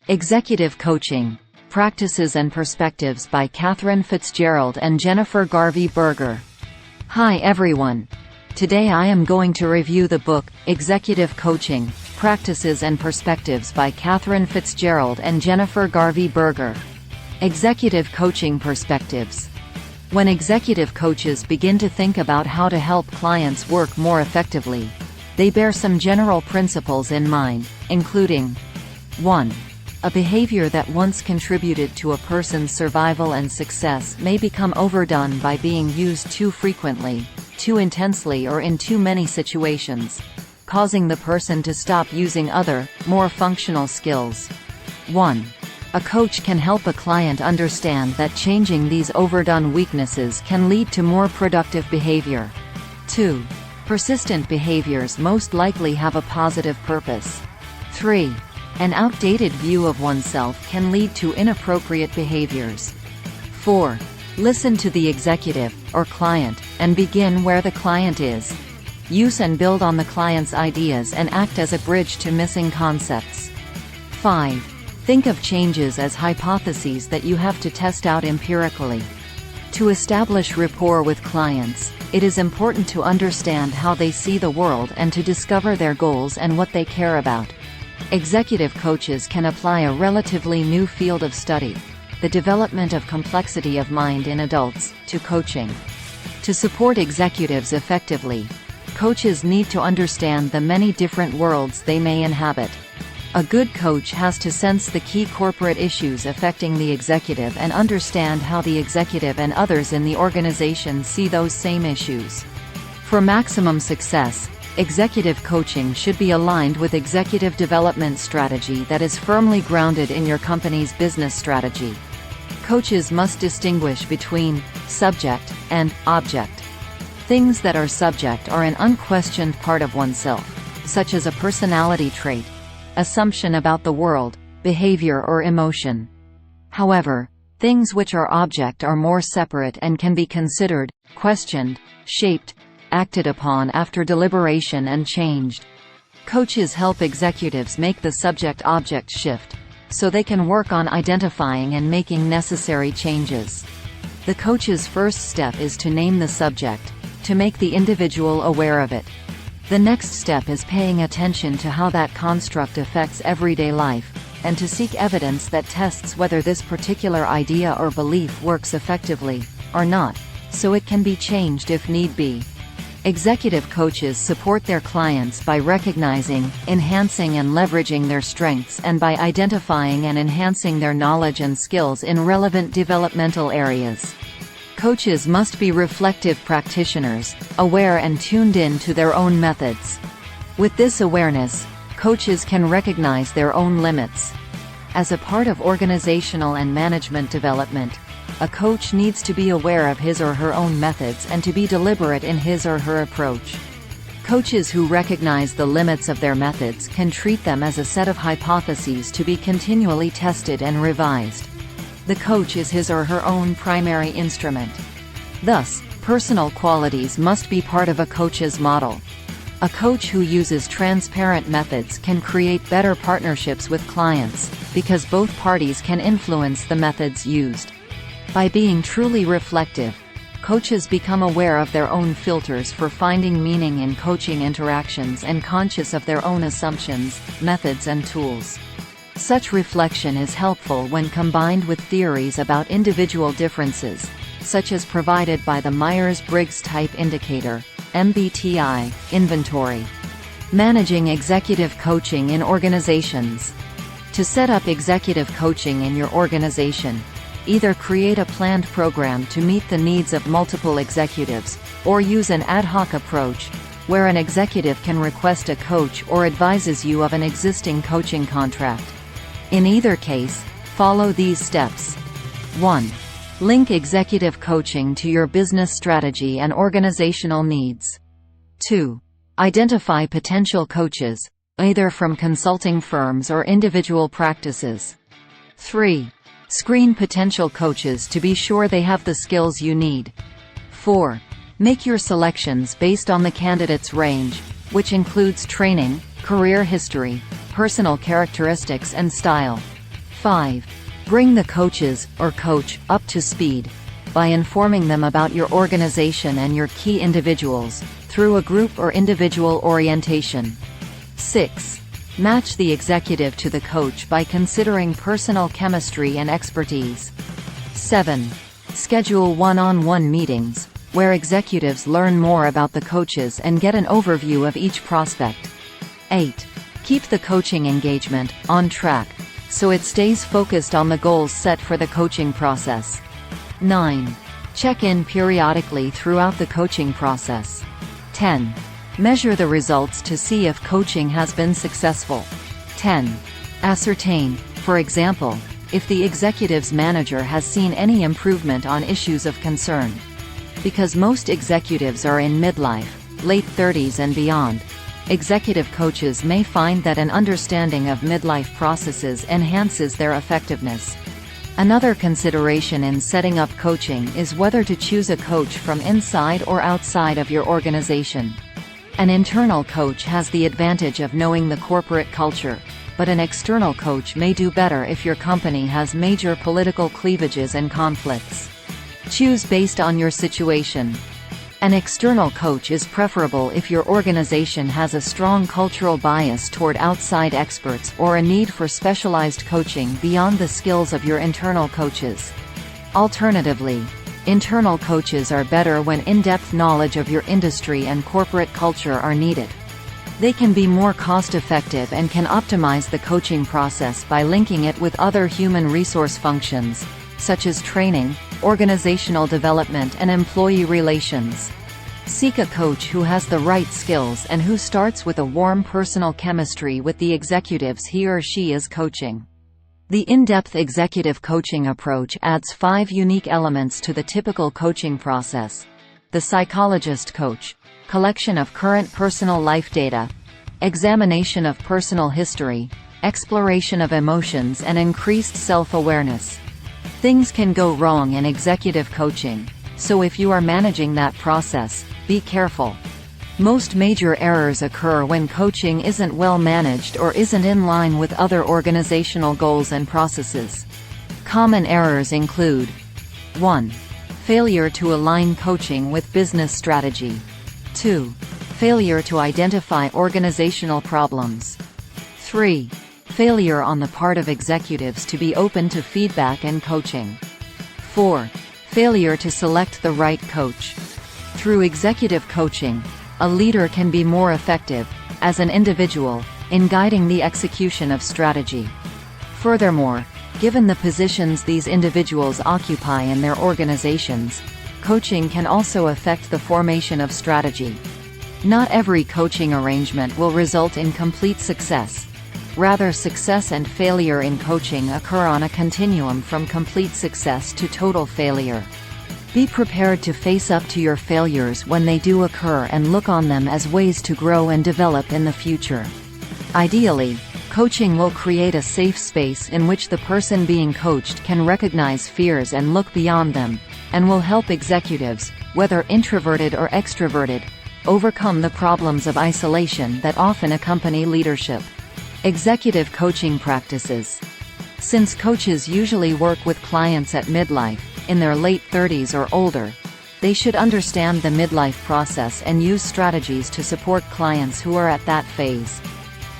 Executive Coaching: Practices and Perspectives by Katherine Fitzgerald and Jennifer Garvey Berger. Hi everyone. Today I am going to review the book, Executive Coaching: Practices and Perspectives by Katherine Fitzgerald and Jennifer Garvey Berger. Executive Coaching Perspectives. When executive coaches begin to think about how to help clients work more effectively, they bear some general principles in mind, including 1. A behavior that once contributed to a person's survival and success may become overdone by being used too frequently, too intensely, or in too many situations, causing the person to stop using other, more functional skills. 1. A coach can help a client understand that changing these overdone weaknesses can lead to more productive behavior. 2. Persistent behaviors most likely have a positive purpose. 3. An outdated view of oneself can lead to inappropriate behaviors. 4. Listen to the executive, or client, and begin where the client is. Use and build on the client's ideas and act as a bridge to missing concepts. 5. Think of changes as hypotheses that you have to test out empirically. To establish rapport with clients, it is important to understand how they see the world and to discover their goals and what they care about. Executive coaches can apply a relatively new field of study, the development of complexity of mind in adults, to coaching. To support executives effectively, coaches need to understand the many different worlds they may inhabit. A good coach has to sense the key corporate issues affecting the executive and understand how the executive and others in the organization see those same issues. For maximum success, executive coaching should be aligned with executive development strategy that is firmly grounded in your company's business strategy. Coaches must distinguish between subject and object. Things that are subject are an unquestioned part of oneself, such as a personality trait, assumption about the world, behavior, or emotion. However, things which are object are more separate and can be considered, questioned, shaped, acted upon after deliberation and changed. Coaches help executives make the subject-object shift, so they can work on identifying and making necessary changes. The coach's first step is to name the subject, to make the individual aware of it. The next step is paying attention to how that construct affects everyday life, and to seek evidence that tests whether this particular idea or belief works effectively, or not, so it can be changed if need be. Executive coaches support their clients by recognizing, enhancing and leveraging their strengths and by identifying and enhancing their knowledge and skills in relevant developmental areas. Coaches must be reflective practitioners, aware and tuned in to their own methods. With this awareness, coaches can recognize their own limits. As a part of organizational and management development, a coach needs to be aware of his or her own methods and to be deliberate in his or her approach. Coaches who recognize the limits of their methods can treat them as a set of hypotheses to be continually tested and revised. The coach is his or her own primary instrument. Thus, personal qualities must be part of a coach's model. A coach who uses transparent methods can create better partnerships with clients, because both parties can influence the methods used. By being truly reflective, coaches become aware of their own filters for finding meaning in coaching interactions and conscious of their own assumptions, methods and tools. Such reflection is helpful when combined with theories about individual differences, such as provided by the Myers-Briggs Type Indicator (MBTI) inventory. Managing executive coaching in organizations. To set up executive coaching in your organization, either create a planned program to meet the needs of multiple executives, or use an ad hoc approach, where an executive can request a coach or advises you of an existing coaching contract. In either case, follow these steps. 1. Link executive coaching to your business strategy and organizational needs. 2. Identify potential coaches, either from consulting firms or individual practices. 3. Screen potential coaches to be sure they have the skills you need. 4. Make your selections based on the candidate's range, which includes training, career history, personal characteristics and style. 5. Bring the coaches, or coach, up to speed by informing them about your organization and your key individuals, through a group or individual orientation. 6. Match the executive to the coach by considering personal chemistry and expertise. 7. Schedule one-on-one meetings, where executives learn more about the coaches and get an overview of each prospect. 8. Keep the coaching engagement on track, so it stays focused on the goals set for the coaching process. 9. Check in periodically throughout the coaching process. 10. Measure the results to see if coaching has been successful. 10. Ascertain, for example, if the executive's manager has seen any improvement on issues of concern. Because most executives are in midlife, late 30s and beyond, executive coaches may find that an understanding of midlife processes enhances their effectiveness. Another consideration in setting up coaching is whether to choose a coach from inside or outside of your organization. An internal coach has the advantage of knowing the corporate culture, but an external coach may do better if your company has major political cleavages and conflicts. Choose based on your situation. An external coach is preferable if your organization has a strong cultural bias toward outside experts or a need for specialized coaching beyond the skills of your internal coaches. Alternatively, internal coaches are better when in-depth knowledge of your industry and corporate culture are needed. They can be more cost-effective and can optimize the coaching process by linking it with other human resource functions, such as training, organizational development and employee relations. Seek a coach who has the right skills and who starts with a warm personal chemistry with the executives he or she is coaching. The in-depth executive coaching approach adds 5 unique elements to the typical coaching process. The psychologist coach, collection of current personal life data, examination of personal history, exploration of emotions and increased self-awareness. Things can go wrong in executive coaching, so if you are managing that process, be careful. Most major errors occur when coaching isn't well managed or isn't in line with other organizational goals and processes. Common errors include: 1. Failure to align coaching with business strategy. 2. Failure to identify organizational problems. 3. Failure on the part of executives to be open to feedback and coaching. 4. Failure to select the right coach. Through executive coaching, a leader can be more effective, as an individual, in guiding the execution of strategy. Furthermore, given the positions these individuals occupy in their organizations, coaching can also affect the formation of strategy. Not every coaching arrangement will result in complete success. Rather, success and failure in coaching occur on a continuum from complete success to total failure. Be prepared to face up to your failures when they do occur and look on them as ways to grow and develop in the future. Ideally, coaching will create a safe space in which the person being coached can recognize fears and look beyond them, and will help executives, whether introverted or extroverted, overcome the problems of isolation that often accompany leadership. Executive coaching practices. Since coaches usually work with clients at midlife, in their late 30s or older, they should understand the midlife process and use strategies to support clients who are at that phase.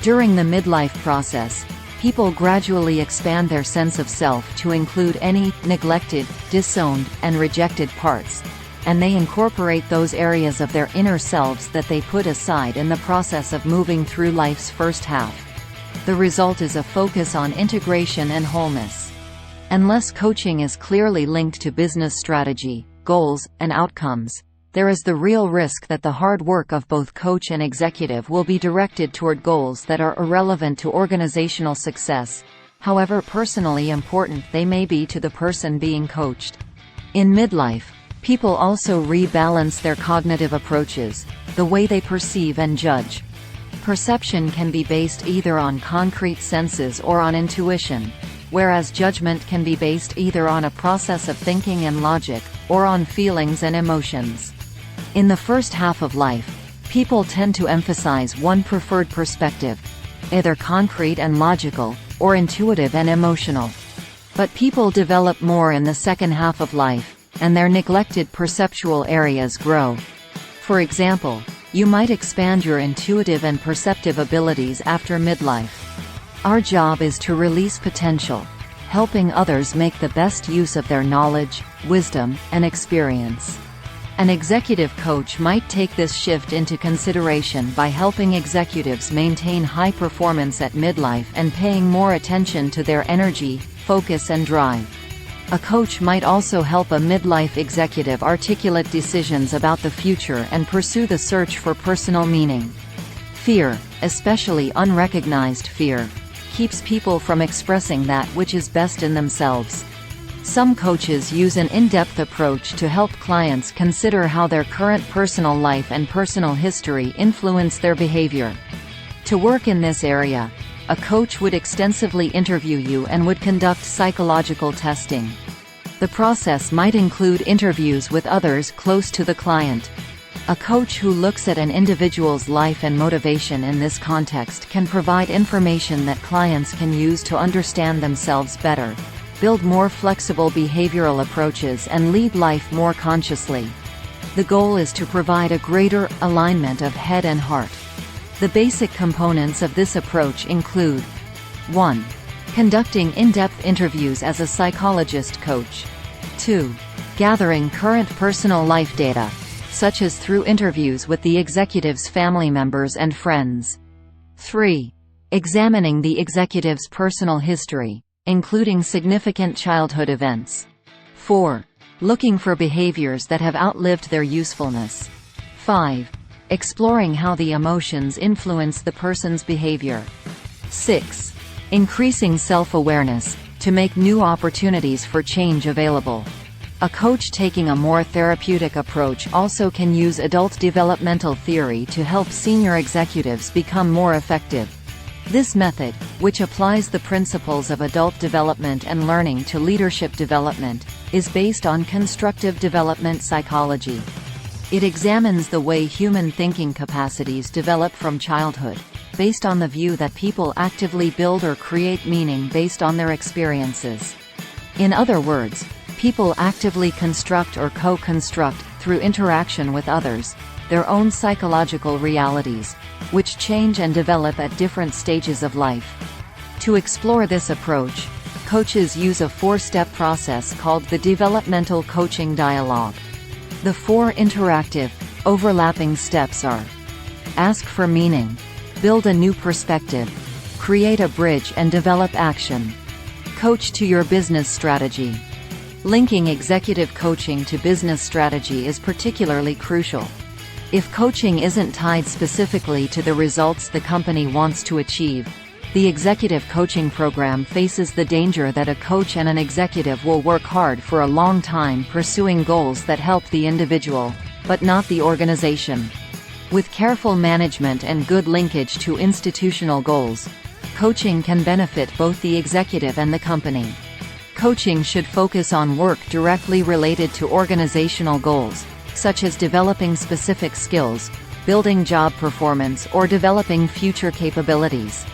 During the midlife process, people gradually expand their sense of self to include any neglected, disowned, and rejected parts, and they incorporate those areas of their inner selves that they put aside in the process of moving through life's first half. The result is a focus on integration and wholeness. Unless coaching is clearly linked to business strategy, goals, and outcomes, there is the real risk that the hard work of both coach and executive will be directed toward goals that are irrelevant to organizational success, however personally important they may be to the person being coached. In midlife, people also rebalance their cognitive approaches, the way they perceive and judge. Perception can be based either on concrete senses or on intuition, whereas judgment can be based either on a process of thinking and logic, or on feelings and emotions. In the first half of life, people tend to emphasize one preferred perspective, either concrete and logical, or intuitive and emotional. But people develop more in the second half of life, and their neglected perceptual areas grow. For example, you might expand your intuitive and perceptive abilities after midlife. Our job is to release potential, helping others make the best use of their knowledge, wisdom, and experience. An executive coach might take this shift into consideration by helping executives maintain high performance at midlife and paying more attention to their energy, focus, and drive. A coach might also help a midlife executive articulate decisions about the future and pursue the search for personal meaning. Fear, especially unrecognized fear, keeps people from expressing that which is best in themselves. Some coaches use an in-depth approach to help clients consider how their current personal life and personal history influence their behavior. To work in this area, a coach would extensively interview you and would conduct psychological testing. The process might include interviews with others close to the client. A coach who looks at an individual's life and motivation in this context can provide information that clients can use to understand themselves better, build more flexible behavioral approaches, and lead life more consciously. The goal is to provide a greater alignment of head and heart. The basic components of this approach include: 1. Conducting in-depth interviews as a psychologist coach. 2. Gathering current personal life data, such as through interviews with the executive's family members and friends. 3. Examining the executive's personal history, including significant childhood events. 4. Looking for behaviors that have outlived their usefulness. 5. Exploring how the emotions influence the person's behavior. 6. Increasing self-awareness, to make new opportunities for change available. A coach taking a more therapeutic approach also can use adult developmental theory to help senior executives become more effective. This method, which applies the principles of adult development and learning to leadership development, is based on constructive development psychology. It examines the way human thinking capacities develop from childhood, based on the view that people actively build or create meaning based on their experiences. In other words, people actively construct or co-construct, through interaction with others, their own psychological realities, which change and develop at different stages of life. To explore this approach, coaches use a four-step process called the developmental coaching dialogue. The four interactive, overlapping steps are: ask for meaning, build a new perspective, create a bridge, and develop action. Coach to your business strategy. Linking executive coaching to business strategy is particularly crucial. If coaching isn't tied specifically to the results the company wants to achieve, the executive coaching program faces the danger that a coach and an executive will work hard for a long time pursuing goals that help the individual, but not the organization. With careful management and good linkage to institutional goals, coaching can benefit both the executive and the company. Coaching should focus on work directly related to organizational goals, such as developing specific skills, building job performance, or developing future capabilities.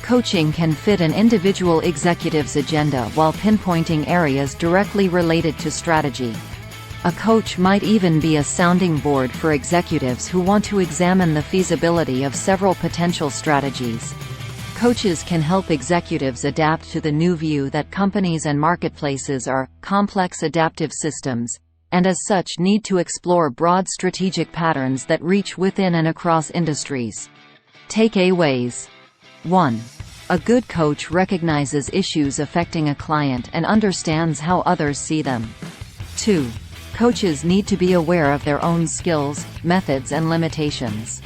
Coaching can fit an individual executive's agenda while pinpointing areas directly related to strategy. A coach might even be a sounding board for executives who want to examine the feasibility of several potential strategies. Coaches can help executives adapt to the new view that companies and marketplaces are complex adaptive systems, and as such need to explore broad strategic patterns that reach within and across industries. Takeaways. 1. A good coach recognizes issues affecting a client and understands how others see them. 2. Coaches need to be aware of their own skills, methods, and limitations.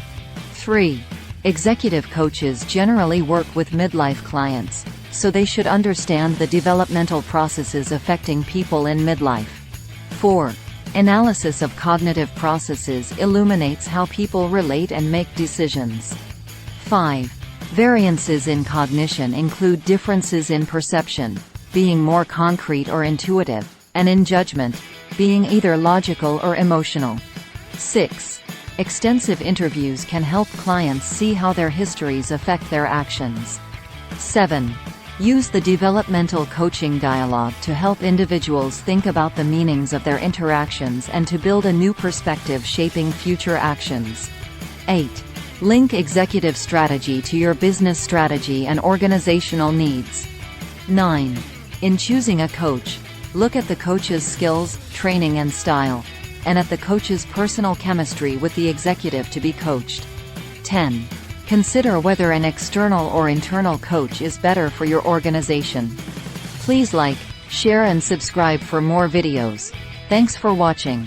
3. Executive coaches generally work with midlife clients, so they should understand the developmental processes affecting people in midlife. 4. Analysis of cognitive processes illuminates how people relate and make decisions. 5. Variances in cognition include differences in perception, being more concrete or intuitive, and in judgment, being either logical or emotional. 6. Extensive interviews can help clients see how their histories affect their actions. 7. Use the developmental coaching dialogue to help individuals think about the meanings of their interactions and to build a new perspective shaping future actions. 8. Link executive strategy to your business strategy and organizational needs. 9. In choosing a coach, look at the coach's skills, training and style, and at the coach's personal chemistry with the executive to be coached. 10. Consider whether an external or internal coach is better for your organization. Please like, share and subscribe for more videos. Thanks for watching.